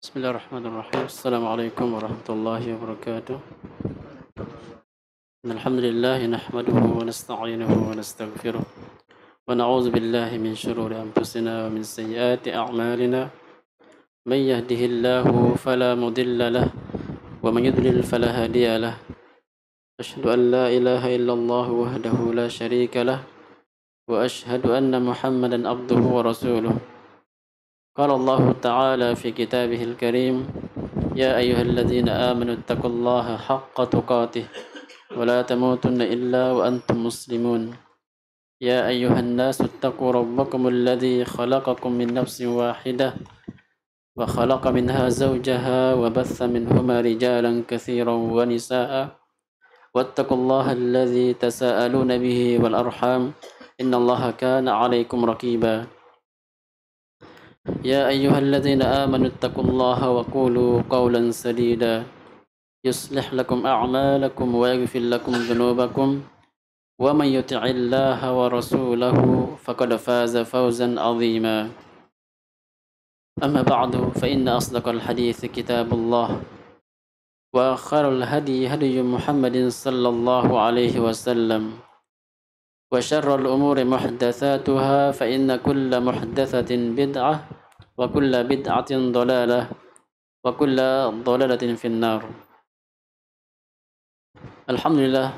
Bismillahirrahmanirrahim. Assalamualaikum warahmatullahi wabarakatuh. Alhamdulillah nahmaduhu wa nasta'inuhu wa nastaghfiruh wa na'udzu billahi min shururi anfusina wa min sayyiati a'malina. May yahdihillahu fala mudilla lahu wa man yudlil fala hadiya lahu. Asyhadu an la ilaha illallah wahdahu la syarika lahu wa asyhadu anna Muhammadan abduhu wa rasuluh. Qala Allah Ta'ala fi kitabihil karim, ya ayyuhalladzina amanu taqullaha haqqa tuqatih wa la tamutunna illa wa antum muslimun. Ya ayyuhan nasu taqu rabbakumul ladzi khalaqakum min nafsin wahidah wa khalaqa minha zawjaha wa batha minhuma rijalan katsiran wa nisaa'a wattaqullaha alladzi tasaaluna bihi wal arham innallaha kana 'alaikum raqiba. يا أيها الذين آمنوا اتقوا الله وقولوا قولا سديدا يصلح لكم أعمالكم ويغفر لكم ذنوبكم ومن يطع الله ورسوله فقد فاز فوزا عظيما. أما بعد فإن أصدق الحديث كتاب الله وخير الهدي هدي محمد صلى الله عليه وسلم وشر الأمور محدثاتها فإن كل محدثة بدعة وكل بدعة ضلالة وكل ضلالة في النار. Alhamdulillah,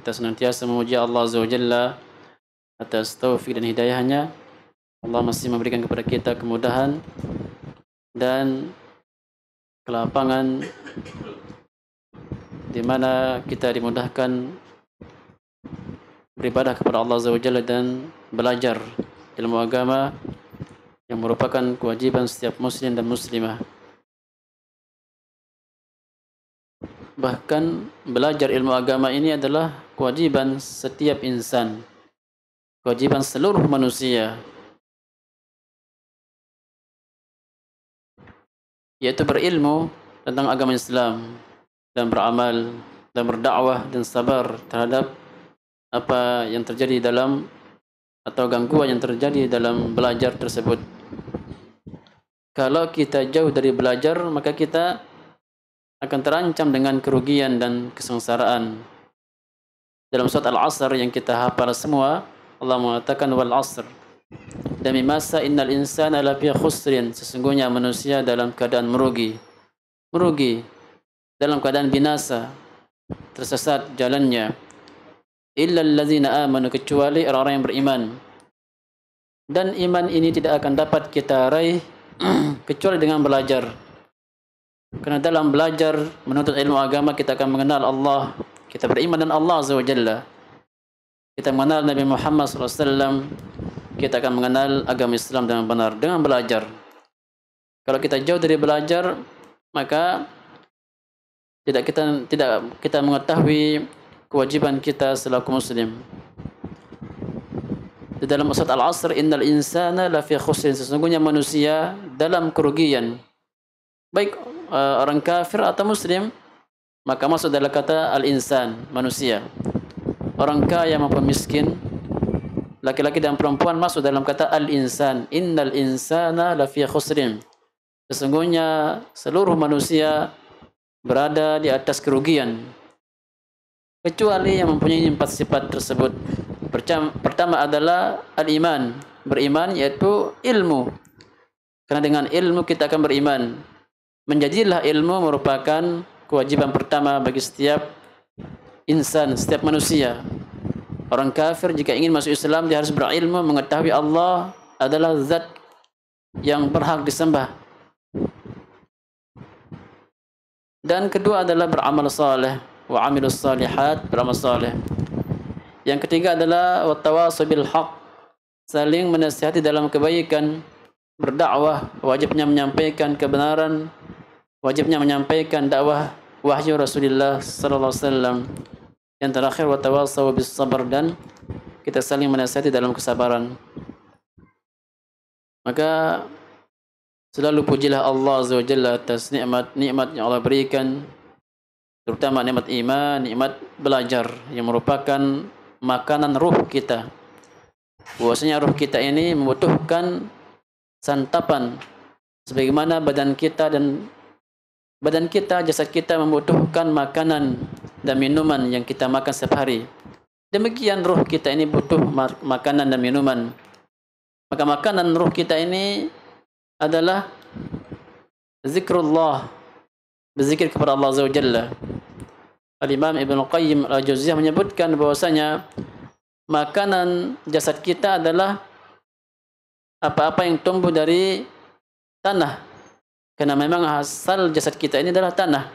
kita senantiasa memuji Allah Azza wa Jalla atas taufik dan hidayahnya. Allah masih memberikan kepada kita kemudahan dan kelapangan di mana kita dimudahkan beribadah kepada Allah Azza wa Jalla dan belajar ilmu agama yang merupakan kewajiban setiap muslim dan muslimah. Bahkan belajar ilmu agama ini adalah kewajiban setiap insan, kewajiban seluruh manusia, yaitu berilmu tentang agama Islam dan beramal dan berdakwah dan sabar terhadap apa yang terjadi dalam atau gangguan yang terjadi dalam belajar tersebut. Kalau kita jauh dari belajar, maka kita akan terancam dengan kerugian dan kesengsaraan. Dalam surat Al-Asr yang kita hafal semua, Allah mengatakan wal asr. Demi masa innal insana lafi khusrin, sesungguhnya manusia dalam keadaan merugi. Merugi dalam keadaan binasa, tersesat jalannya. Illa allazina amanu, kecuali orang-orang yang beriman. Dan iman ini tidak akan dapat kita raih kecuali dengan belajar. Karena dalam belajar menuntut ilmu agama kita akan mengenal Allah, kita beriman dengan Allah Azza wa Jalla. Kita mengenal Nabi Muhammad SAW, kita akan mengenal agama Islam dengan benar dengan belajar. Kalau kita jauh dari belajar, maka tidak kita mengetahui kewajiban kita selaku muslim. Di dalam surat Al-Asr, innal insana lafi khusrin, sesungguhnya manusia dalam kerugian. Baik orang kafir atau muslim, maka masuk dalam kata al-insan, manusia. Orang kaya maupun miskin, laki-laki dan perempuan masuk dalam kata al-insan. Innal insana lafi khusrin, sesungguhnya seluruh manusia berada di atas kerugian, kecuali yang mempunyai 4 sifat tersebut. Pertama adalah al-iman, beriman, yaitu ilmu. Karena dengan ilmu kita akan beriman. Menjadilah ilmu merupakan kewajiban pertama bagi setiap insan, setiap manusia. Orang kafir jika ingin masuk Islam, dia harus berilmu, mengetahui Allah adalah zat yang berhak disembah. Dan kedua adalah beramal saleh, wa amilus salihat, beramal saleh. Yang ketiga adalah wattawasau bil haq, saling menasihati dalam kebaikan, berdakwah, wajibnya menyampaikan kebenaran, wajibnya menyampaikan dakwah wahyu Rasulullah sallallahu alaihi wasallam. Yang terakhir wattawasau bis sabr, dan kita saling menasihati dalam kesabaran. Maka selalu pujilah Allah Azza wa Jalla atas nikmat-nikmat yang Allah berikan, terutama nikmat iman, nikmat belajar yang merupakan makanan ruh kita. Bahwasanya ruh kita ini membutuhkan santapan sebagaimana badan kita, jasad kita membutuhkan makanan dan minuman yang kita makan setiap hari. Demikian ruh kita ini butuh makanan dan minuman. Maka makanan ruh kita ini adalah zikrullah, berzikir kepada Allah Azza wa Jalla. Al-Imam Ibnu Qayyim Al-Jauziyah menyebutkan bahwasanya makanan jasad kita adalah apa-apa yang tumbuh dari tanah. Karena memang asal jasad kita ini adalah tanah.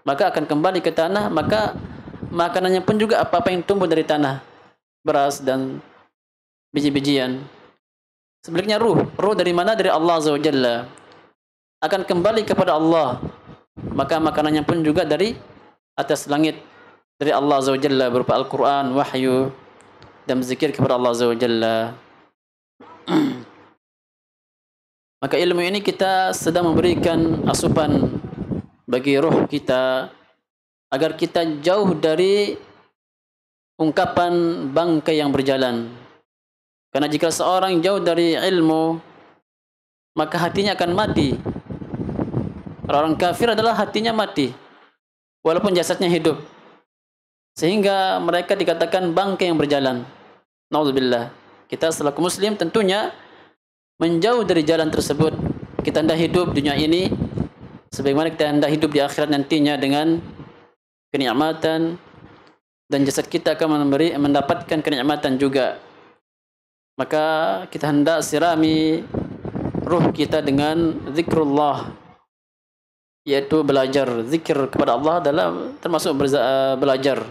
Maka akan kembali ke tanah, maka makanannya pun juga apa-apa yang tumbuh dari tanah. Beras dan biji-bijian. Sebaliknya ruh dari mana? Dari Allah Azza wa Jalla. Akan kembali kepada Allah. Maka makanannya pun juga dari atas langit, dari Allah Azza wa Jalla, berupa Al-Quran, wahyu, dan berzikir kepada Allah Azza wa Jalla. Maka ilmu ini kita sedang memberikan asupan bagi ruh kita agar kita jauh dari ungkapan bangkai yang berjalan. Karena jika seorang jauh dari ilmu, maka hatinya akan mati. Orang kafir adalah hatinya mati, walaupun jasadnya hidup. Sehingga mereka dikatakan bangkai yang berjalan. Nauzubillah. Kita selaku muslim tentunya menjauh dari jalan tersebut. Kita hendak hidup dunia ini sebagaimana kita hendak hidup di akhirat nantinya dengan kenikmatan, dan jasad kita akan mendapatkan kenikmatan juga. Maka kita hendak sirami ruh kita dengan zikrullah, yaitu belajar. Zikir kepada Allah adalah termasuk belajar.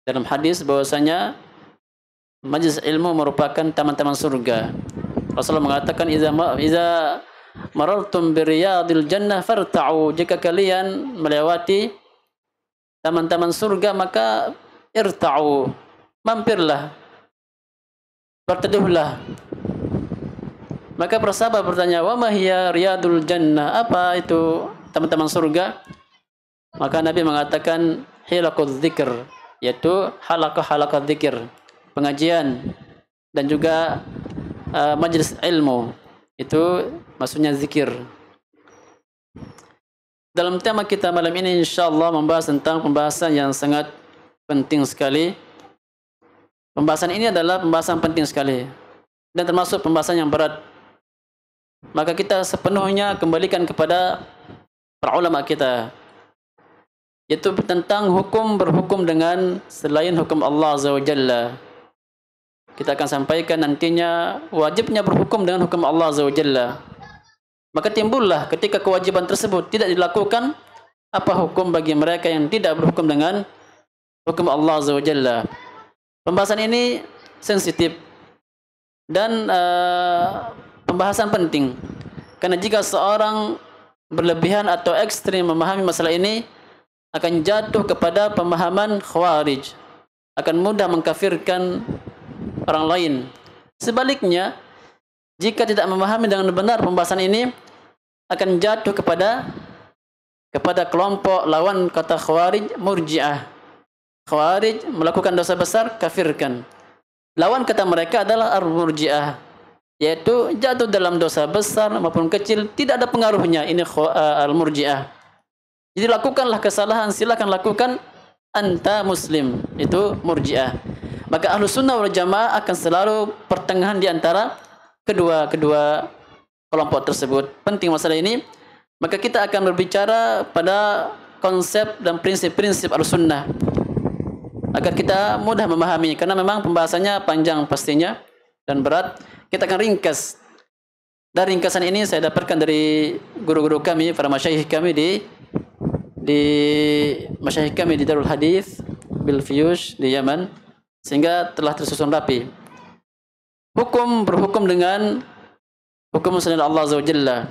Dalam hadis bahwasanya majlis ilmu merupakan taman-taman surga. Rasulullah mengatakan, iza marartum biriyadil jannah farta'u, jika kalian melewati taman-taman surga maka irta'u, mampirlah, berteduhlah. Maka para sahabat bertanya, wa ma hiya riyadul jannah, apa itu taman-taman surga? Maka Nabi mengatakan hilaqul dzikr, yaitu halaqah dzikir, pengajian, dan juga majlis ilmu. Itu maksudnya zikir. Dalam tema kita malam ini insyaallah membahas tentang pembahasan yang sangat penting sekali. Pembahasan ini adalah pembahasan penting sekali dan termasuk pembahasan yang berat. Maka kita sepenuhnya kembalikan kepada para ulama kita, yaitu tentang berhukum dengan selain hukum Allah Azza wa Jalla. Kita akan sampaikan nantinya wajibnya berhukum dengan hukum Allah Azza wa Jalla. Maka timbullah ketika kewajiban tersebut tidak dilakukan, apa hukum bagi mereka yang tidak berhukum dengan hukum Allah Azza wa Jalla. Pembahasan ini sensitif dan pembahasan penting. Karena jika seorang berlebihan atau ekstrim memahami masalah ini, akan jatuh kepada pemahaman khawarij, akan mudah mengkafirkan orang lain. Sebaliknya, jika tidak memahami dengan benar pembahasan ini, akan jatuh kepada kelompok lawan kata khawarij, murji'ah. Khawarij melakukan dosa besar, kafirkan. Lawan kata mereka adalah al-murji'ah, yaitu jatuh dalam dosa besar maupun kecil, tidak ada pengaruhnya. Ini al-murji'ah. Jadi lakukanlah kesalahan, silakan lakukan, anta muslim. Itu murji'ah. Maka Ahlus Sunnah wal Jamaah akan selalu pertengahan di antara kedua kelompok tersebut. Penting masalah ini. Maka kita akan berbicara pada konsep dan prinsip-prinsip Ahlus Sunnah agar kita mudah memahami, karena memang pembahasannya panjang pastinya dan berat. Kita akan ringkas. Dan ringkasan ini saya dapatkan dari guru-guru kami, para masyayikh kami di masyayikh kami di Darul Hadis. bil Fiyush di Yaman, sehingga telah tersusun rapi. Hukum berhukum dengan hukum selain Allah Azza wa Jalla.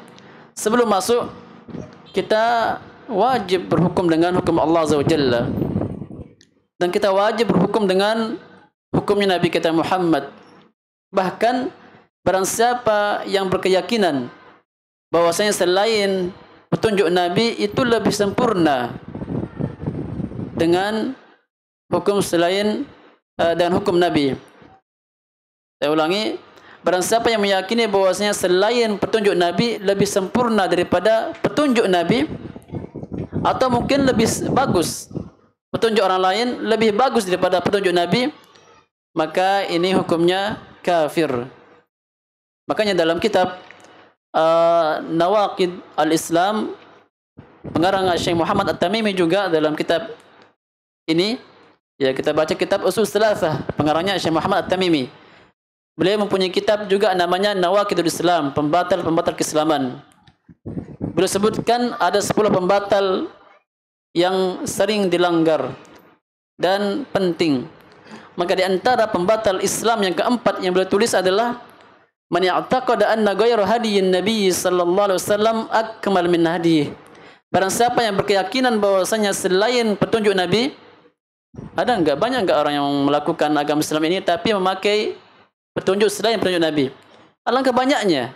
Sebelum masuk, kita wajib berhukum dengan hukum Allah Azza wa Jalla. Dan kita wajib berhukum dengan hukumnya Nabi kita Muhammad. Bahkan barang siapa yang berkeyakinan bahwasanya selain petunjuk Nabi itu lebih sempurna dengan hukum selain dan hukum Nabi. Saya ulangi, barang siapa yang meyakini bahwasanya selain petunjuk Nabi lebih sempurna daripada petunjuk Nabi, atau mungkin lebih bagus, petunjuk orang lain lebih bagus daripada petunjuk Nabi, maka ini hukumnya kafir. Makanya dalam kitab Nawaqid al-Islam, pengarang Syekh Muhammad At-Tamimi juga dalam kitab ini, ya kita baca kitab Usul Tsalatsah, pengarangnya Syekh Muhammad At-Tamimi. Beliau mempunyai kitab juga namanya Nawaqidul Islam, pembatal-pembatal keislaman. Beliau sebutkan ada 10 pembatal yang sering dilanggar dan penting. Maka di antara pembatal Islam yang keempat yang beliau tulis adalah man ya'taqada anna ghayra hadiyyin nabiy sallallahu alaihi wasallam akmal min hadiyih. Barang siapa yang berkeyakinan bahwasanya selain petunjuk Nabi, banyak enggak orang yang melakukan agama Islam ini tapi memakai petunjuk selain petunjuk Nabi? Alangkah banyaknya.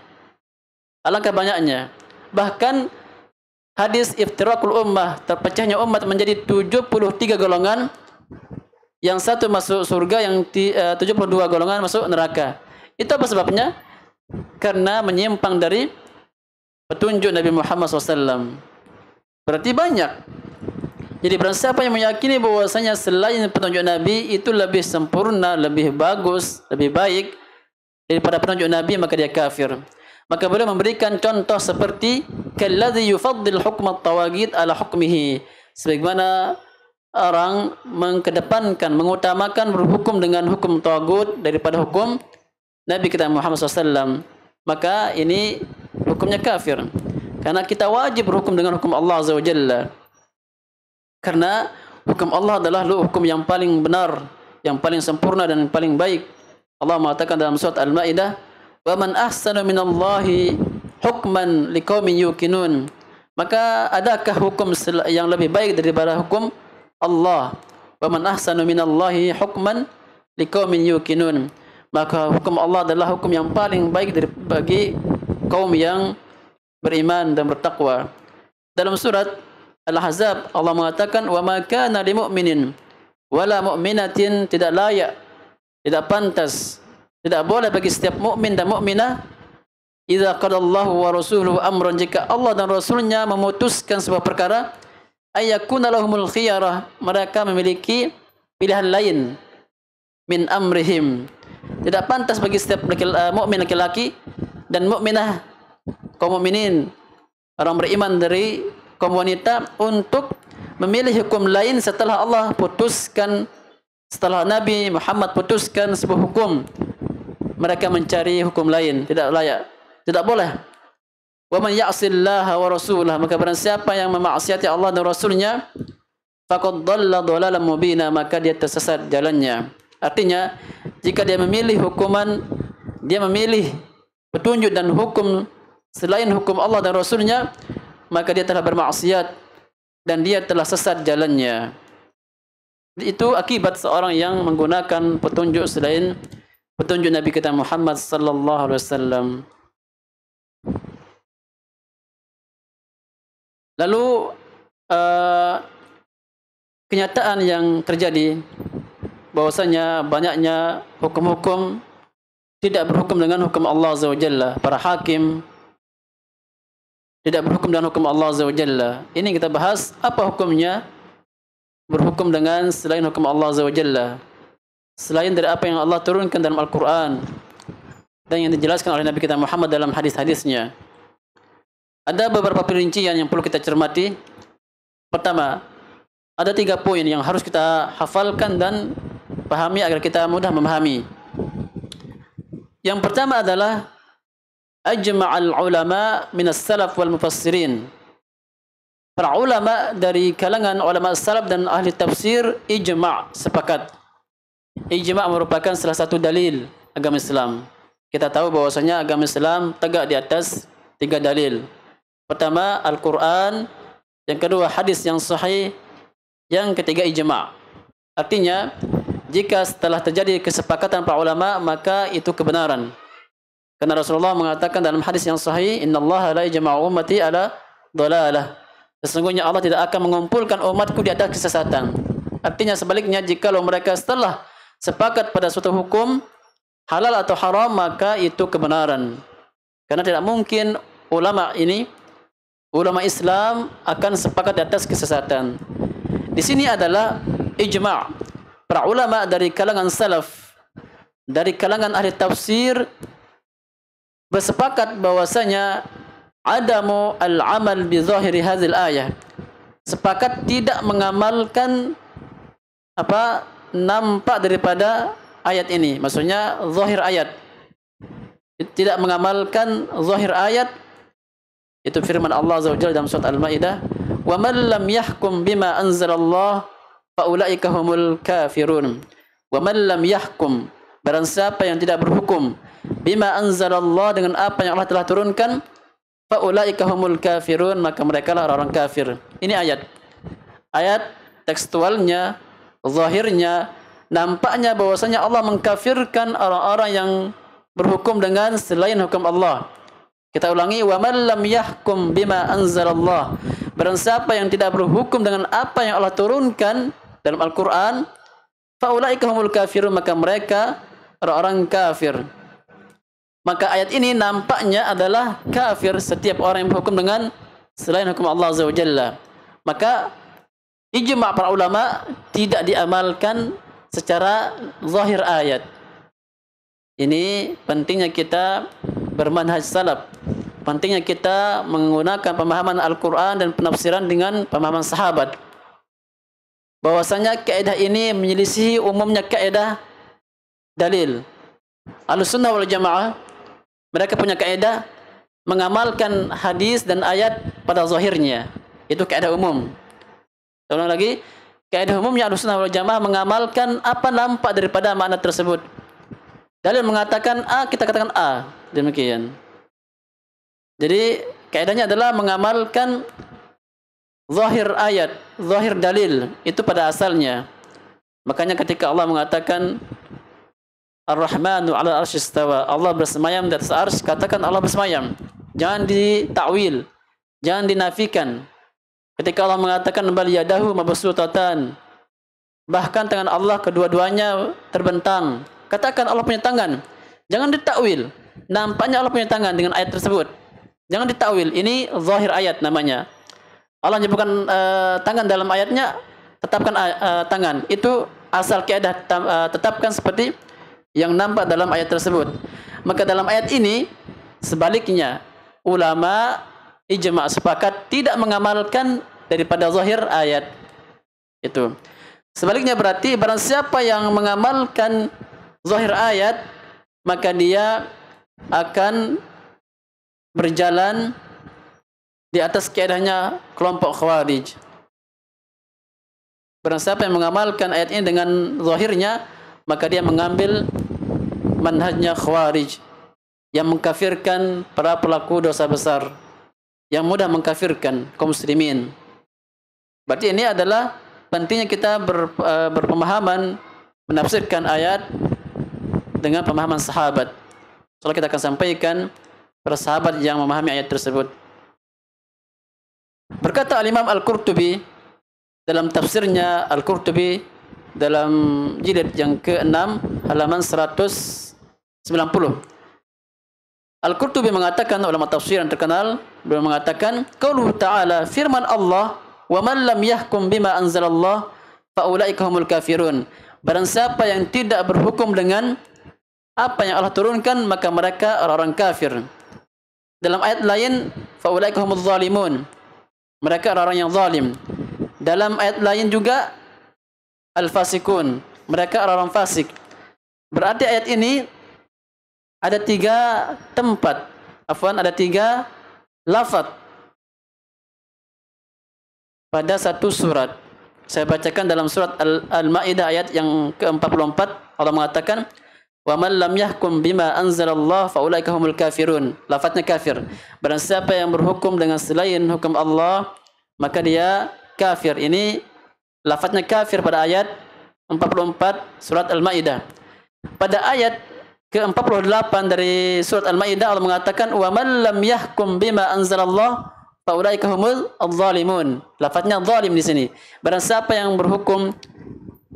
Bahkan hadis iftirakul ummah, terpecahnya umat menjadi 73 golongan, yang satu masuk surga, yang 72 golongan masuk neraka. Itu apa sebabnya? Karena menyimpang dari petunjuk Nabi Muhammad SAW. Berarti banyak. Jadi barang siapa yang meyakini bahwasanya selain petunjuk Nabi itu lebih sempurna, lebih bagus, lebih baik daripada petunjuk Nabi, maka dia kafir. Maka beliau memberikan contoh seperti kalladzi yufaddil hukm at-tawaghit ala hukmihi, sebagaimana orang mengedepankan, mengutamakan berhukum dengan hukum tawagut daripada hukum Nabi kita Muhammad SAW, maka ini hukumnya kafir. Karena kita wajib berhukum dengan hukum Allah Azza wa Jalla. Karena hukum Allah adalah hukum yang paling benar, yang paling sempurna dan yang paling baik. Allah mengatakan dalam surat Al-Maidah, "Wa man ahsanu minallahi hukman liqaumin yuqinun." Maka adakah hukum yang lebih baik daripada hukum Allah? Wa man ahsanu minallahi hukman liqaumin yuqinun. Maka hukum Allah adalah hukum yang paling baik bagi kaum yang beriman dan bertakwa. Dalam surat Al-Ahzab Allah mengatakan, "Wa ma kana lil mu'minin wala mu'minatin," tidak layak, tidak pantas, tidak boleh bagi setiap mukmin dan mukminah, idza qadallahu wa rasuluhu amran, jika Allah dan Rasulnya memutuskan sebuah perkara, ayyakuna lahumul khiyarah, mereka memiliki pilihan lain, min amrihim, tidak pantas bagi setiap mukmin laki-laki dan mukminah, kaum mukminin, orang beriman dari kaum wanita, untuk memilih hukum lain setelah Allah putuskan, setelah Nabi Muhammad putuskan sebuah hukum. Mereka mencari hukum lain, tidak layak, tidak boleh. Wa man ya'sillaha wa rasulahu, maka barang siapa yang memaksiati Allah dan Rasulnya, faqad dhalla dhalalan mubina, maka dia tersesat jalannya. Artinya, jika dia memilih hukuman, dia memilih petunjuk dan hukum selain hukum Allah dan Rasulnya, maka dia telah bermaksiat dan dia telah sesat jalannya. Itu akibat seorang yang menggunakan petunjuk selain petunjuk Nabi kita Muhammad sallallahu alaihi wasallam. Lalu kenyataan yang terjadi bahwasanya banyaknya hukum-hukum tidak berhukum dengan hukum Allah Azza wa Jalla. Para hakim tidak berhukum dengan hukum Allah Azza wa Jalla. Ini kita bahas apa hukumnya berhukum dengan selain hukum Allah Azza wa Jalla, selain dari apa yang Allah turunkan dalam Al-Quran dan yang dijelaskan oleh Nabi kita Muhammad dalam hadis-hadisnya. Ada beberapa perincian yang perlu kita cermati. Pertama, ada 3 poin yang harus kita hafalkan dan pahami agar kita mudah memahami. Yang pertama adalah ajma'al ulama minas salaf wal mufassirin Para ulama dari kalangan ulama salaf dan ahli tafsir ijma' sepakat. Ijma' merupakan salah satu dalil agama Islam. Kita tahu bahwasanya agama Islam tegak di atas 3 dalil. Pertama Al-Quran, yang kedua hadis yang sahih, yang ketiga ijma'. Artinya jika setelah terjadi kesepakatan para ulama maka itu kebenaran. Karena Rasulullah mengatakan dalam hadis yang sahih, "Innallaha la yajma'u ummati ala dhalalah." Sesungguhnya Allah tidak akan mengumpulkan umatku di atas kesesatan. Artinya sebaliknya, jikalau mereka setelah sepakat pada suatu hukum halal atau haram, maka itu kebenaran. Karena tidak mungkin ulama Islam akan sepakat di atas kesesatan. Di sini adalah ijma'. Para ulama dari kalangan salaf, dari kalangan ahli tafsir bersepakat bahwasanya adamu al-amal bi zahiri hadzal ayah. Sepakat tidak mengamalkan apa nampak daripada ayat ini. Maksudnya zahir ayat. Tidak mengamalkan zahir ayat. Itu firman Allah Azza wa Jalla dalam surat Al-Maidah, "Wa man lam yahkum bima anzalallah fa ulaika humul kafirun." Wa man lam yahkum, barang siapa yang tidak berhukum bima anzalallah, dengan apa yang Allah telah turunkan, faulaika humul kafirun, maka mereka lah orang kafir. Ini ayat tekstualnya, zahirnya nampaknya bahwasanya Allah mengkafirkan orang-orang yang berhukum dengan selain hukum Allah. Kita ulangi, wa man lam yahkum bima anzalallah, barang siapa yang tidak berhukum dengan apa yang Allah turunkan dalam Al-Qur'an, faulaika humul kafirun, maka mereka orang-orang kafir. Maka ayat ini nampaknya adalah kafir setiap orang yang berhukum dengan selain hukum Allah Azza wa Jalla. Maka ijma' para ulama tidak diamalkan secara zahir ayat. Ini pentingnya kita bermanhaj salaf. Pentingnya kita menggunakan pemahaman Al-Quran dan penafsiran dengan pemahaman sahabat. Bahwasanya kaidah ini menyelisihi umumnya kaidah dalil. Ahlussunnah wal Jamaah, mereka punya kaidah mengamalkan hadis dan ayat pada zahirnya. Itu kaidah umum. Ulang lagi, kaidah umumnya Ahlussunnah wal Jamaah mengamalkan apa nampak daripada makna tersebut. Dalil mengatakan A, kita katakan A. Demikian. Jadi kaidahnya adalah mengamalkan zahir ayat, zahir dalil itu pada asalnya. Makanya ketika Allah mengatakan Ar-Rahmanu 'ala al-'arsy istawa, Allah bersemayam di atas arsy, katakan Allah bersemayam. Jangan ditakwil, jangan dinafikan. Ketika Allah mengatakan bal yadahu mabsutatan, bahkan tangan Allah kedua-duanya terbentang, katakan Allah punya tangan. Jangan ditakwil. Nampaknya Allah punya tangan dengan ayat tersebut. Jangan ditakwil. Ini zahir ayat namanya. Allah menyebutkan tangan dalam ayatnya, tetapkan tangan. Itu asal kaidah, tetapkan seperti yang nampak dalam ayat tersebut. Maka dalam ayat ini sebaliknya, ulama ijma' sepakat tidak mengamalkan daripada zahir ayat itu. Sebaliknya berarti barang siapa yang mengamalkan zahir ayat, maka dia akan berjalan di atas kaidahnya kelompok Khawarij. Barang siapa yang mengamalkan ayat ini dengan zahirnya, maka dia mengambil manhajnya Khawarij yang mengkafirkan para pelaku dosa besar, yang mudah mengkafirkan kaum muslimin. Berarti ini adalah pentingnya kita berpemahaman menafsirkan ayat dengan pemahaman sahabat. Soalnya kita akan sampaikan para sahabat yang memahami ayat tersebut. Berkata Al-Imam Al-Qurtubi dalam tafsirnya, Al-Qurtubi dalam jilid yang ke-6 halaman 190. Al-Qurtubi mengatakan, ulama tafsir yang terkenal, beliau mengatakan, qauluhu ta'ala, firman Allah, wa man lam yahkum bima anzalallah fa ulaika humul kafirun. Barang siapa yang tidak berhukum dengan apa yang Allah turunkan, maka mereka orang-orang kafir. Dalam ayat lain, fa ulaika humuz zalimun. Mereka orang-orang yang zalim. Dalam ayat lain juga, al-fasikun, mereka orang-orang fasik. Berarti ayat ini ada 3 tempat, ada 3 lafaz pada satu surat. Saya bacakan dalam surat Al-Maidah ayat yang ke-44. Allah mengatakan, "Wa man lam yahkum bima anzalallah fa ulaika humul kafirun." Lafaznya kafir. Barang siapa yang berhukum dengan selain hukum Allah, maka dia kafir. Ini lafaznya kafir pada ayat 44 surat Al-Maidah. Pada ayat ke-48 dari surat Al-Maidah Allah mengatakan, "Wa man lam yahkum bima anzalallah faulaika humul adh-dhalimun." Lafaznya zalim di sini. Barang siapa yang berhukum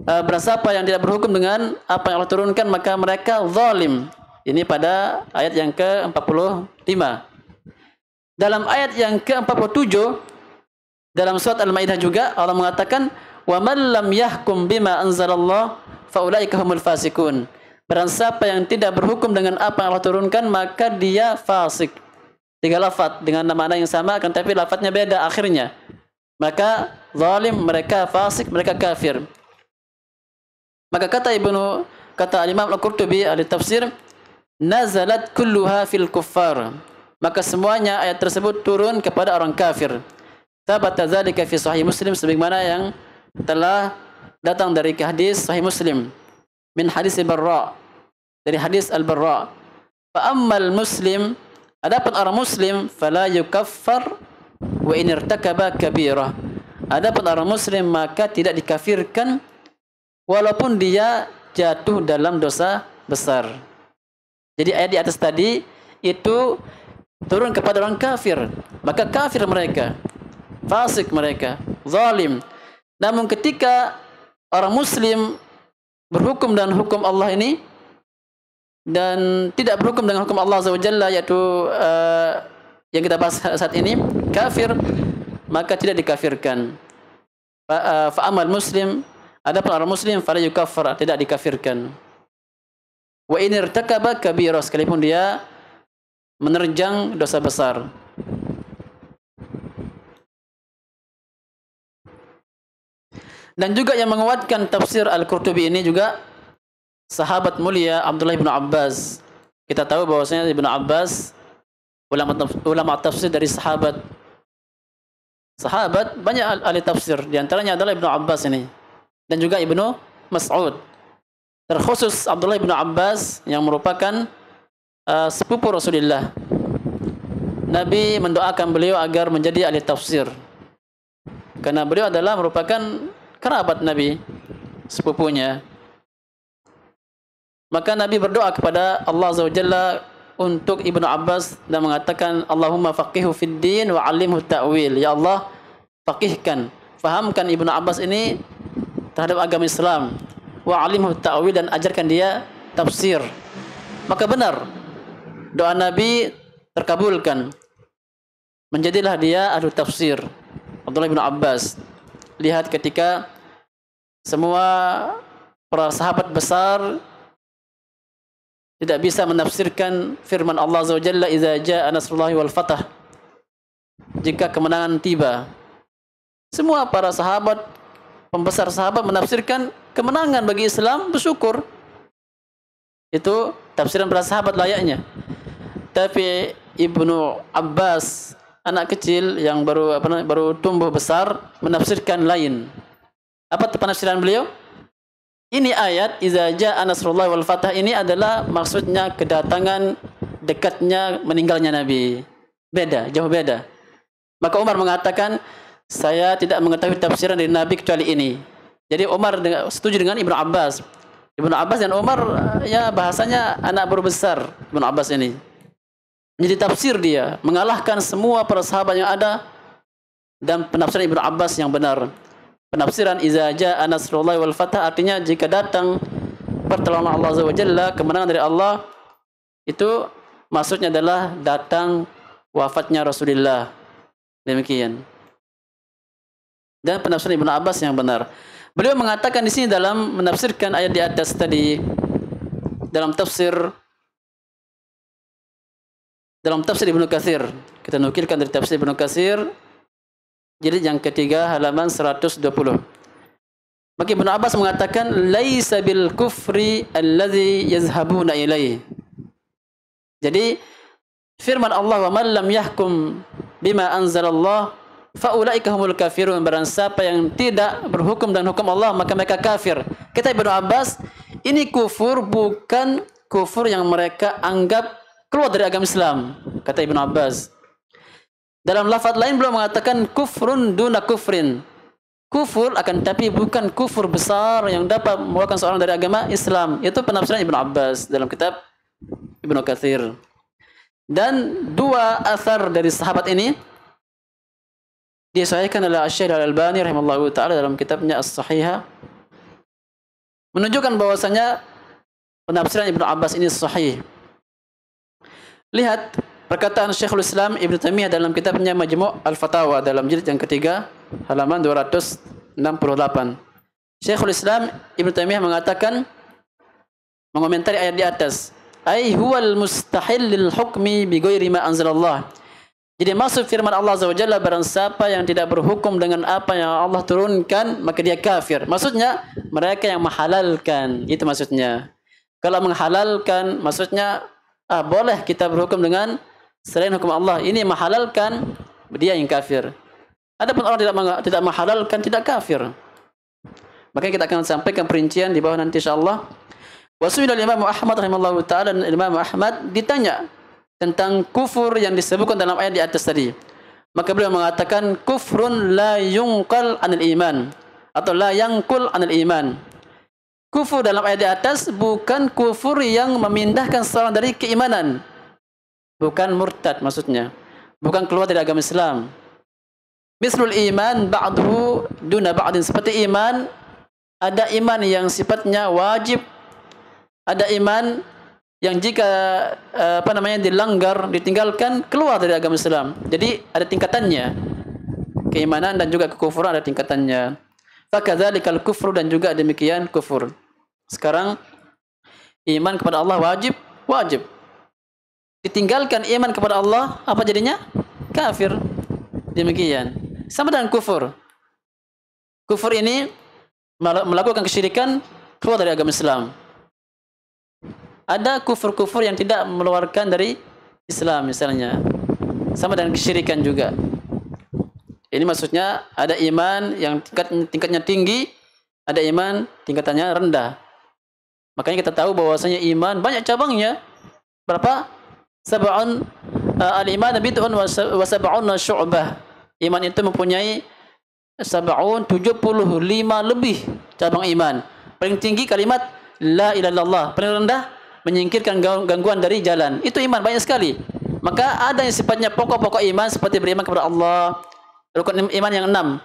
barang siapa yang tidak berhukum dengan apa yang Allah turunkan, maka mereka zalim. Ini pada ayat yang ke-45. Dalam ayat yang ke-47 dalam surat Al-Maidah juga Allah mengatakan, "Wa man lam yahkum bima anzalallah faulaika humul fasikun." Barang siapa yang tidak berhukum dengan apa yang Allah turunkan, maka dia fasik. Tiga lafaz dengan makna yang sama, akan tapi lafaznya beda akhirnya. Maka zalim, mereka fasik, mereka kafir. Maka kata Imam Al-Qurtubi ahli tafsir, nazalat kulluha fil kuffar. Maka semuanya ayat tersebut turun kepada orang kafir. Thabata dzalika fi sahih Muslim, sebagaimana yang telah datang dari hadis sahih Muslim min hadis Al-Barra, dari hadis Al-Barra. Fa ammal muslim, adapun orang muslim, fala yukaffar wa in irtakaba kabirah. Adapun orang muslim maka tidak dikafirkan walaupun dia jatuh dalam dosa besar. Jadi ayat di atas tadi itu turun kepada orang kafir, maka kafir mereka, fasik mereka, zalim. Namun ketika orang muslim berhukum dan hukum Allah ini dan tidak berhukum dengan hukum Allah Azza wa Jalla, yaitu yang kita bahas saat ini, kafir, maka tidak dikafirkan. Fa'amal muslim, adapun orang muslim, fala yukaffar, tidak dikafirkan. Wa in irtakaba kabira, sekalipun dia menerjang dosa besar. Dan juga yang menguatkan tafsir Al-Qurtubi ini juga sahabat mulia Abdullah bin Abbas. Kita tahu bahwasanya Ibnu Abbas ulama tafsir dari sahabat banyak ahli tafsir, di antaranya adalah Ibnu Abbas ini dan juga Ibnu Mas'ud. Terkhusus Abdullah bin Abbas yang merupakan sepupu Rasulullah. Nabi mendoakan beliau agar menjadi ahli tafsir karena beliau adalah merupakan kerabat Nabi, sepupunya. Maka Nabi berdoa kepada Allah Azza wa Jalla untuk Ibnu Abbas dan mengatakan, Allahumma faqihu fid din wa 'allimhu ta'wil. Ya Allah, faqihkan, fahamkan Ibnu Abbas ini terhadap agama Islam, wa 'allimhu ta'wil, dan ajarkan dia tafsir. Maka benar doa Nabi terkabulkan. Menjadilah dia ahli tafsir, Abdullah bin Abbas. Lihat ketika semua para sahabat besar tidak bisa menafsirkan firman Allah Azza wa Jalla, "Idza jaa nasrullahi wal fath." Jika kemenangan tiba. Semua para sahabat, pembesar sahabat menafsirkan kemenangan bagi Islam, bersyukur. Itu tafsiran para sahabat layaknya. Tapi Ibnu Abbas, anak kecil yang baru tumbuh besar, menafsirkan lain. Apa penafsiran beliau? Ini ayat "Idza jaa nasrullahi wal fath" ini adalah maksudnya kedatangan, dekatnya, meninggalnya Nabi. Beda, jauh beda. Maka Umar mengatakan, saya tidak mengetahui tafsiran dari Nabi kecuali ini. Jadi Umar setuju dengan Ibnu Abbas. Ibnu Abbas dan Umar ya bahasanya anak baru besar Ibnu Abbas ini. Jadi tafsir dia mengalahkan semua para sahabat yang ada, dan penafsiran Ibnu Abbas yang benar. Penafsiran "Idza jaa nasrullahi wal fath" artinya jika datang pertolongan Allah Azza wa Jalla, kemenangan dari Allah, itu maksudnya adalah datang wafatnya Rasulullah. Demikian. Dan penafsiran Ibnu Abbas yang benar. Beliau mengatakan di sini dalam menafsirkan ayat di atas tadi, dalam tafsir Ibnu Katsir. Kita nukilkan dari tafsir Ibnu Katsir, jilid yang ketiga halaman 120. Maka Ibnu Abbas mengatakan, laisa bil kufri alladhi yazhabuna ilaih. Jadi firman Allah, wa man lam yahkum bima anzalallah faulaika humul kafirun, barang siapa yang tidak berhukum dengan hukum Allah maka mereka kafir. Kata Ibnu Abbas, ini kufur bukan kufur yang mereka anggap keluar dari agama Islam, kata Ibnu Abbas. Dalam lafaz lain beliau mengatakan kufrun duna kufrin. Kufur akan tapi bukan kufur besar yang dapat mengeluarkan seorang dari agama Islam. Itu penafsiran Ibnu Abbas dalam kitab Ibnu Katsir. Dan dua athar dari sahabat ini disahihkan oleh Asy-Syaikh Al-Albani rahimallahu taala dalam kitabnya As-Sahihah, menunjukkan bahwasanya penafsiran Ibnu Abbas ini sahih. Lihat perkataan Syekhul Islam Ibnu Taimiyah dalam kitabnya Majmu' Al-Fatawa dalam jilid yang ketiga halaman 268. Syekhul Islam Ibnu Taimiyah mengatakan, mengomentari ayat di atas, ai huwal mustahil lil hukmi bi ghairi ma anzalallah. Jadi maksud firman Allah Azza wa Jalla, barang siapa yang tidak berhukum dengan apa yang Allah turunkan maka dia kafir. Maksudnya mereka yang menghalalkan, itu maksudnya. Kalau menghalalkan maksudnya boleh kita berhukum dengan selain hukum Allah. Ini menghalalkan, dia yang kafir. Adapun orang tidak menghalalkan tidak kafir. Makanya kita akan sampaikan perincian di bawah nanti insyaallah. Wasuila Imam Ahmad rahimallahu taala, dan Imam Ahmad ditanya tentang kufur yang disebutkan dalam ayat di atas tadi. Maka beliau mengatakan kufrun la yunqal anil iman, atau la yanqul anil iman. Kufur dalam ayat di atas bukan kufur yang memindahkan seorang dari keimanan. Bukan murtad maksudnya. Bukan keluar dari agama Islam. Mislul iman ba'duhu duna ba'din, seperti iman, ada iman yang sifatnya wajib, ada iman yang jika dilanggar, ditinggalkan, keluar dari agama Islam. Jadi ada tingkatannya. Keimanan dan juga kekufuran ada tingkatannya. Fakadzalikal kufru, dan juga demikian kufur. Sekarang iman kepada Allah wajib. Ditinggalkan iman kepada Allah, apa jadinya? Kafir. Demikian. Sama dengan kufur. Kufur ini melakukan kesyirikan, keluar dari agama Islam. Ada kufur-kufur yang tidak mengeluarkan dari Islam misalnya. Sama dengan kesyirikan juga. Ini maksudnya ada iman yang tingkatnya tinggi, ada iman tingkatannya rendah. Makanya kita tahu bahwasanya iman banyak cabangnya. Berapa? Sab'un al-iman bid'un wa sab'un syu'bah. Iman itu mempunyai 75 lebih cabang iman. Paling tinggi kalimat la ilaha illallah, paling rendah menyingkirkan gangguan dari jalan. Itu iman banyak sekali. Maka ada yang sifatnya pokok-pokok iman seperti beriman kepada Allah, rukun iman yang 6.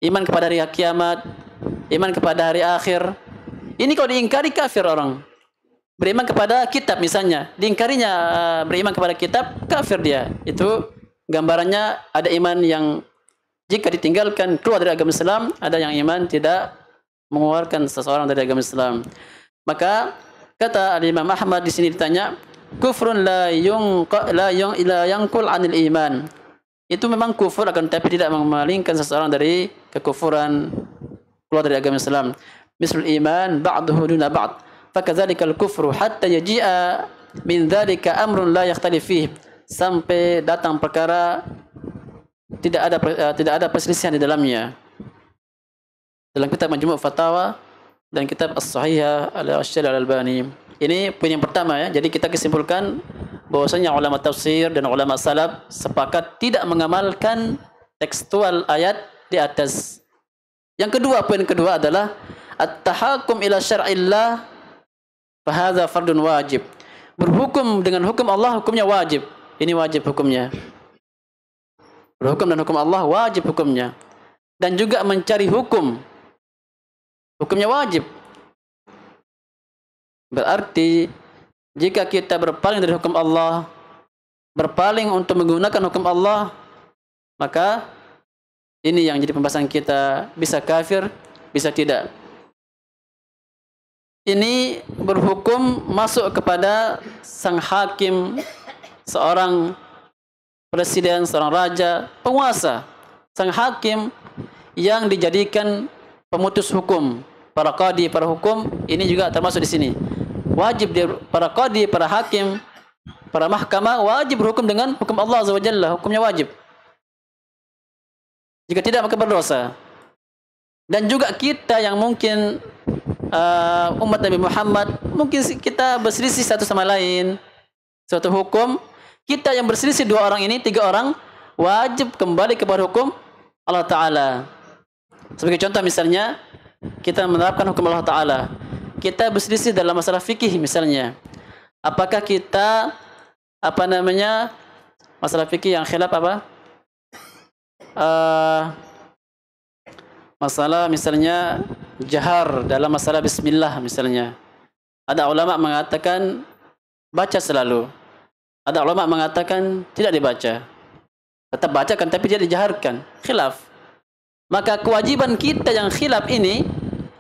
Iman kepada hari kiamat, iman kepada hari akhir. Ini kalau diingkari kafir orang. Beriman kepada kitab misalnya, diingkarinya beriman kepada kitab, kafir dia. Itu gambarannya ada iman yang jika ditinggalkan keluar dari agama Islam, ada yang iman tidak mengeluarkan seseorang dari agama Islam. Maka kata Imam Ahmad di sini ditanya, kufrun la yanqul anil iman. Itu memang kufur akan tapi tidak memalingkan seseorang dari kekufuran, keluar dari agama Islam. Mislul iman ba'duhu duna ba'd. Fakadzalikal kufru hatta yaji'a min dzalika amrun la yakhtalif fihi. Sampai datang perkara tidak ada perselisihan di dalamnya. Dalam kitab Majmu' Fatawa dan kitab As-Sahihah Asy-Syaikh Al-Albani. Ini poin yang pertama ya. Jadi kita kesimpulkan bahwasanya ulama tafsir dan ulama salaf sepakat tidak mengamalkan tekstual ayat di atas. Yang kedua, poin kedua adalah at-tahakkum ila syar'illah fa hadza fardun wajib. Berhukum dengan hukum Allah hukumnya wajib. Ini wajib hukumnya. Berhukum dan hukum Allah wajib hukumnya. Dan juga mencari hukum, hukumnya wajib. Berarti jika kita berpaling dari hukum Allah, berpaling untuk menggunakan hukum Allah, maka ini yang jadi pembahasan kita, bisa kafir, bisa tidak. Ini berhukum masuk kepada sang hakim, seorang presiden, seorang raja, penguasa. Sang hakim yang dijadikan pemutus hukum, para qadi, para hukum, ini juga termasuk di sini. Wajib para qadi, para hakim, para mahkamah wajib berhukum dengan hukum Allah Azza wa Jalla, hukumnya wajib. Jika tidak maka berdosa. Dan juga kita yang mungkin umat Nabi Muhammad, mungkin kita berselisih satu sama lain suatu hukum, kita yang berselisih 2 orang ini, 3 orang wajib kembali kepada hukum Allah Ta'ala. Sebagai contoh misalnya, kita menerapkan hukum Allah Ta'ala. Kita berselisih dalam masalah fikih misalnya. Apakah kita masalah fikih yang khilaf apa? Masalah misalnya jahar dalam masalah bismillah misalnya. Ada ulama mengatakan baca selalu. Ada ulama mengatakan tidak dibaca. Tetap bacakan tapi tidak dijaharkan. Khilaf. Maka kewajiban kita yang khilaf ini,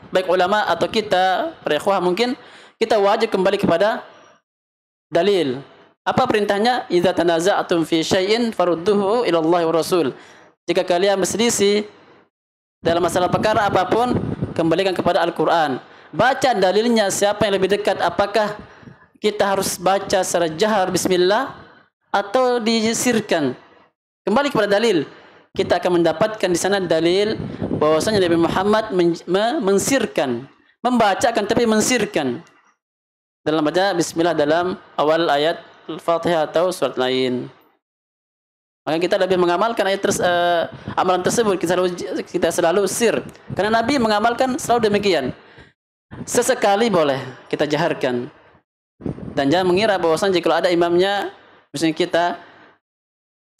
baik ulama atau kita, para ikhwah mungkin, kita wajib kembali kepada dalil. Apa perintahnya? Idza tanaza'tum fi syai'in farudduhu ila Allah wa Rasul. Jika kalian berselisih dalam masalah perkara apapun, kembalikan kepada Al-Quran. Baca dalilnya siapa yang lebih dekat. Apakah kita harus baca secara jahar bismillah atau disirkan? Kembali kepada dalil. Kita akan mendapatkan di sana dalil bahwasanya Nabi Muhammad mensirkan, membacakan tapi mensirkan dalam baca bismillah dalam awal ayat Al-Fatihah atau surat lain. Maka kita lebih mengamalkan amalan tersebut, kita selalu sir. Karena Nabi mengamalkan selalu demikian. Sesekali boleh kita jaharkan. Dan jangan mengira bahwasanya jika ada imamnya, misalnya kita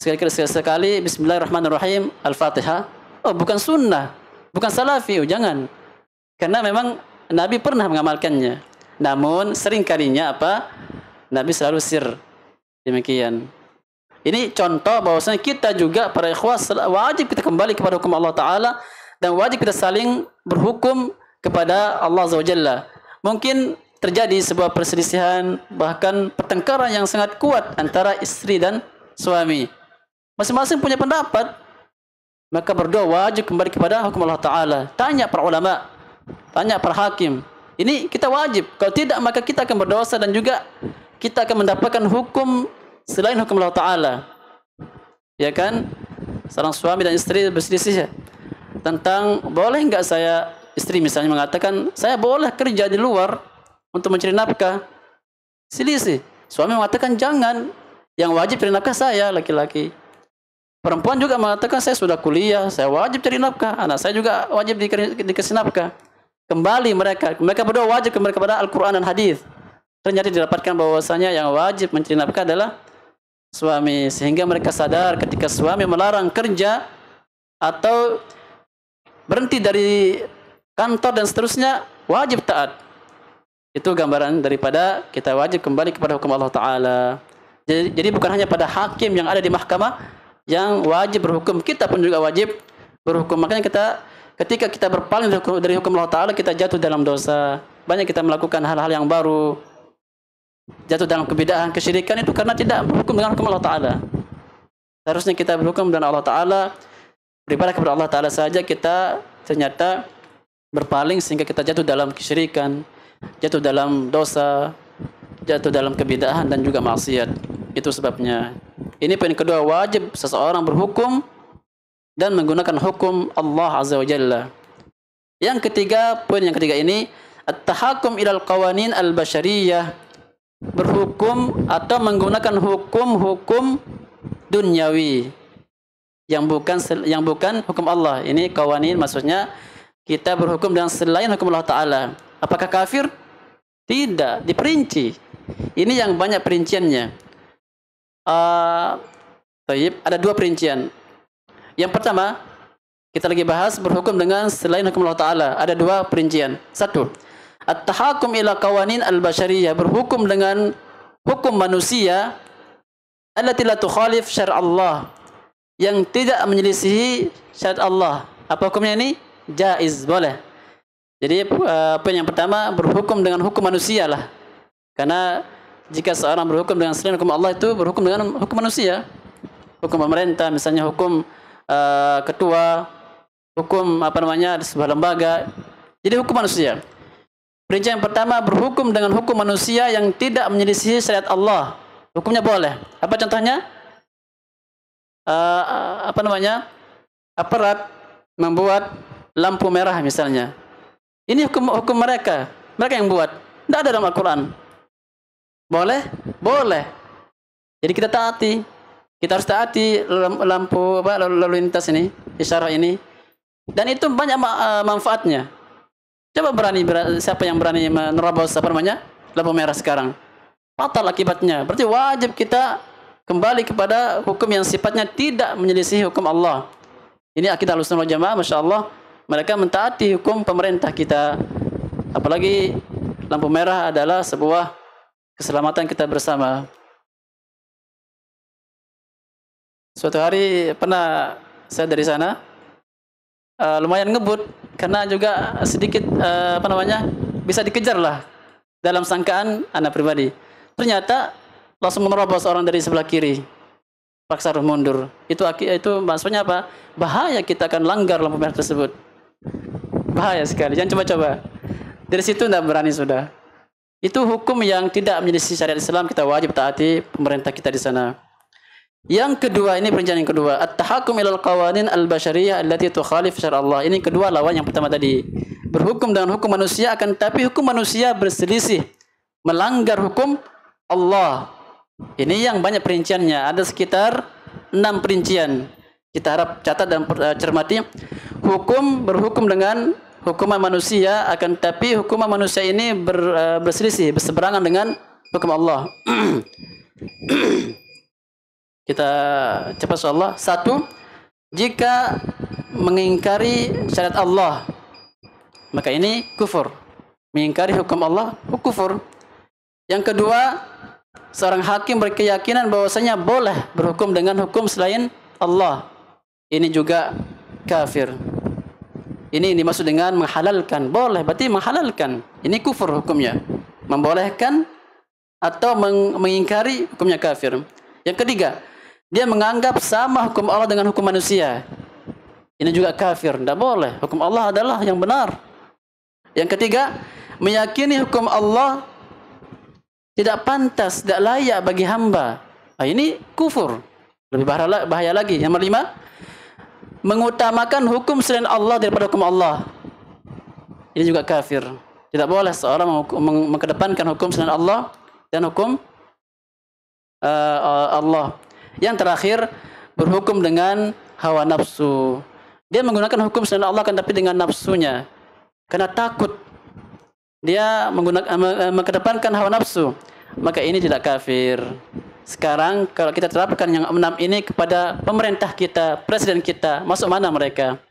sekali bismillahirrahmanirrahim Al-Fatihah, oh bukan sunnah, bukan salafi, oh jangan. Karena memang Nabi pernah mengamalkannya. Namun sering kalinya Nabi selalu sir. Demikian. Ini contoh bahwasanya kita juga para ikhwah wajib kita kembali kepada hukum Allah Ta'ala dan wajib kita saling berhukum kepada Allah Azza wa Jalla. Mungkin terjadi sebuah perselisihan, bahkan pertengkaran yang sangat kuat antara istri dan suami. Masing-masing punya pendapat. Maka berdua wajib kembali kepada hukum Allah Ta'ala. Tanya para ulama, tanya para hakim. Ini kita wajib. Kalau tidak maka kita akan berdosa dan juga kita akan mendapatkan hukum selain hukum Allah Ta'ala. Ya kan? Seorang suami dan istri berselisih tentang boleh enggak saya, istri misalnya mengatakan saya boleh kerja di luar untuk mencari nafkah. Selisih. Suami mengatakan jangan, yang wajib cari nafkah saya laki-laki. Perempuan juga mengatakan saya sudah kuliah, saya wajib cari nafkah, anak saya juga wajib dikasih nafkah. Kembali mereka berdua wajib kembali kepada Al-Quran dan hadis. Ternyata didapatkan bahwasanya yang wajib mencari nafkah adalah suami, sehingga mereka sadar ketika suami melarang kerja atau berhenti dari kantor dan seterusnya, wajib taat. Itu gambaran daripada kita wajib kembali kepada hukum Allah Ta'ala. Jadi bukan hanya pada hakim yang ada di mahkamah yang wajib berhukum, kita pun juga wajib berhukum. Makanya ketika kita berpaling dari hukum Allah Ta'ala, kita jatuh dalam dosa. Banyak kita melakukan hal-hal yang baru, jatuh dalam kebidahan, kesyirikan, itu karena tidak berhukum dengan hukum Allah Ta'ala. Seharusnya kita berhukum dengan Allah Ta'ala, beribadah kepada Allah Ta'ala saja, kita ternyata berpaling sehingga kita jatuh dalam kesyirikan, jatuh dalam dosa, jatuh dalam kebidahan dan juga maksiat. Itu sebabnya. Ini poin kedua, wajib seseorang berhukum dan menggunakan hukum Allah Azza wa Jalla. Yang ketiga, poin yang ketiga ini, at-tahakum ilal qawanin al-bashariyah, berhukum atau menggunakan hukum-hukum duniawi yang bukan hukum Allah. Ini qawanin maksudnya kita berhukum dengan selain hukum Allah Ta'ala. Apakah kafir? Tidak, diperinci. Ini yang banyak perinciannya. Ada 2 perincian. Yang pertama, kita lagi bahas berhukum dengan selain hukum Allah Ta'ala. Ada 2 perincian. 1, at-tahakum ila qawanin al-bashariyah, berhukum dengan hukum manusia allati la tukhalif syar' Allah, yang tidak menyelisihi syariat Allah. Apa hukumnya ini? Jaiz, boleh. Jadi poin yang pertama, berhukum dengan hukum manusia lah. Karena jika seorang berhukum dengan selain hukum Allah, itu berhukum dengan hukum manusia. Hukum pemerintah, misalnya hukum ketua, hukum di sebuah lembaga. Jadi hukum manusia. Perincian yang pertama, berhukum dengan hukum manusia yang tidak menyelisihi syariat Allah. Hukumnya boleh. Apa contohnya? aparat membuat lampu merah misalnya. Ini hukum mereka. Mereka yang buat. Tidak ada dalam Al-Quran. Boleh? Boleh. Jadi kita taati. Kita harus taati lampu lalu lintas ini, isyarat ini. Dan itu banyak manfaatnya. Coba siapa yang berani menerobos lampu merah sekarang? Fatal akibatnya. Berarti wajib kita kembali kepada hukum yang sifatnya tidak menyelisihi hukum Allah. Ini akidah Ahlussunnah wal Jamaah, Masya Allah. Mereka mentaati hukum pemerintah kita. Apalagi lampu merah adalah sebuah keselamatan kita bersama. Suatu hari pernah saya dari sana, lumayan ngebut karena juga sedikit bisa dikejar lah dalam sangkaan anak pribadi. Ternyata langsung menerobos orang dari sebelah kiri, paksa mundur. Itu maksudnya apa? Bahaya, kita akan langgar lampu merah tersebut. Bahaya sekali. Jangan coba-coba. Dari situ tidak berani sudah. Itu hukum yang tidak menyelisih syariat Islam, kita wajib taati pemerintah kita di sana. Yang kedua, ini perincian yang kedua, at-tahakkum ilal qawanin al-bashariyah allati tukhalif syara' Allah. Ini kedua lawan yang pertama tadi. Berhukum dengan hukum manusia, akan tapi hukum manusia berselisih, melanggar hukum Allah. Ini yang banyak perinciannya. Ada sekitar 6 perincian. Kita harap catat dan cermati. Berhukum dengan hukuman manusia, akan tapi hukuman manusia ini berselisih, berseberangan dengan hukum Allah. Kita cepat insyaallah. 1, jika mengingkari syariat Allah, maka ini kufur. Mengingkari hukum Allah, kufur. Yang kedua, seorang hakim berkeyakinan bahwasanya boleh berhukum dengan hukum selain Allah. Ini juga kafir. Ini dimaksud dengan menghalalkan. Boleh, berarti menghalalkan. Ini kufur hukumnya. Membolehkan atau mengingkari hukumnya kafir. Yang ketiga, dia menganggap sama hukum Allah dengan hukum manusia. Ini juga kafir. Tidak boleh. Hukum Allah adalah yang benar. Yang ketiga, meyakini hukum Allah tidak pantas, tidak layak bagi hamba. Nah, ini kufur. Lebih bahaya lagi. Yang kelima, mengutamakan hukum selain Allah daripada hukum Allah. Ini juga kafir. Tidak boleh seorang mengedepankan hukum selain Allah dan hukum Allah. Yang terakhir, berhukum dengan hawa nafsu. Dia menggunakan hukum selain Allah kan tapi dengan nafsunya. Karena takut. Dia mengedepankan hawa nafsu. Maka ini tidak kafir. Sekarang kalau kita terapkan yang 6 ini kepada pemerintah kita, presiden kita, masuk mana mereka?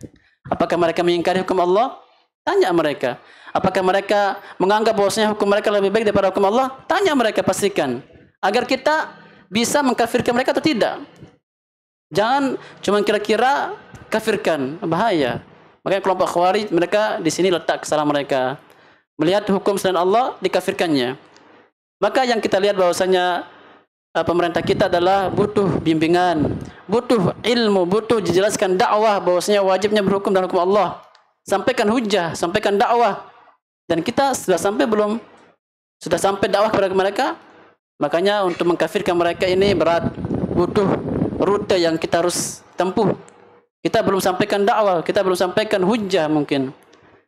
Apakah mereka mengingkari hukum Allah? Tanya mereka. Apakah mereka menganggap bahwasanya hukum mereka lebih baik daripada hukum Allah? Tanya mereka, pastikan. Agar kita bisa mengkafirkan mereka atau tidak. Jangan cuma kira-kira kafirkan, bahaya. Makanya kelompok Khawarij, mereka di sini letak kesalahan mereka. Melihat hukum selain Allah, dikafirkannya. Maka yang kita lihat bahwasanya pemerintah kita adalah butuh bimbingan, butuh ilmu, butuh dijelaskan dakwah bahwasanya wajibnya berhukum dengan hukum Allah. Sampaikan hujah, sampaikan dakwah. Dan kita sudah sampai belum? Sudah sampai dakwah kepada mereka? Makanya untuk mengkafirkan mereka ini berat, butuh rute yang kita harus tempuh. Kita belum sampaikan dakwah, kita belum sampaikan hujah mungkin.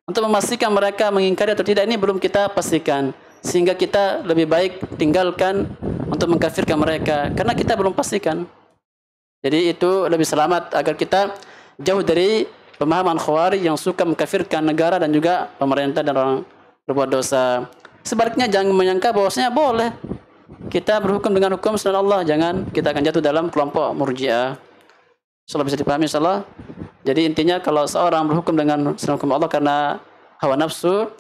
Untuk memastikan mereka mengingkari atau tidak ini belum kita pastikan. Sehingga kita lebih baik tinggalkan untuk mengkafirkan mereka. Karena kita belum pastikan. Jadi itu lebih selamat agar kita jauh dari pemahaman Khawarij yang suka mengkafirkan negara dan juga pemerintah dan orang berbuat dosa. Sebaliknya jangan menyangka bahwasanya boleh kita berhukum dengan hukum selain Allah. Jangan, kita akan jatuh dalam kelompok Murji'ah. Insyaallah bisa dipahami insyaallah. Jadi intinya kalau seorang berhukum dengan selain hukum Allah karena hawa nafsu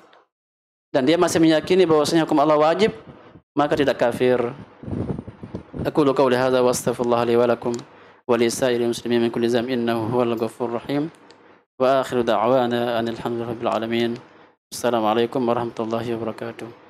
dan dia masih meyakini bahwasanya hukum Allah wajib, maka tidak kafir. Aqulu qawli hadza wa astaghfirullah li wa lakum wa li sa'iril muslimin min kulli dhanbin innahu huwal ghafurur rahim. Wa akhiru da'wana anil hamdulillahi rabbil alamin. Assalamualaikum warahmatullahi wabarakatuh.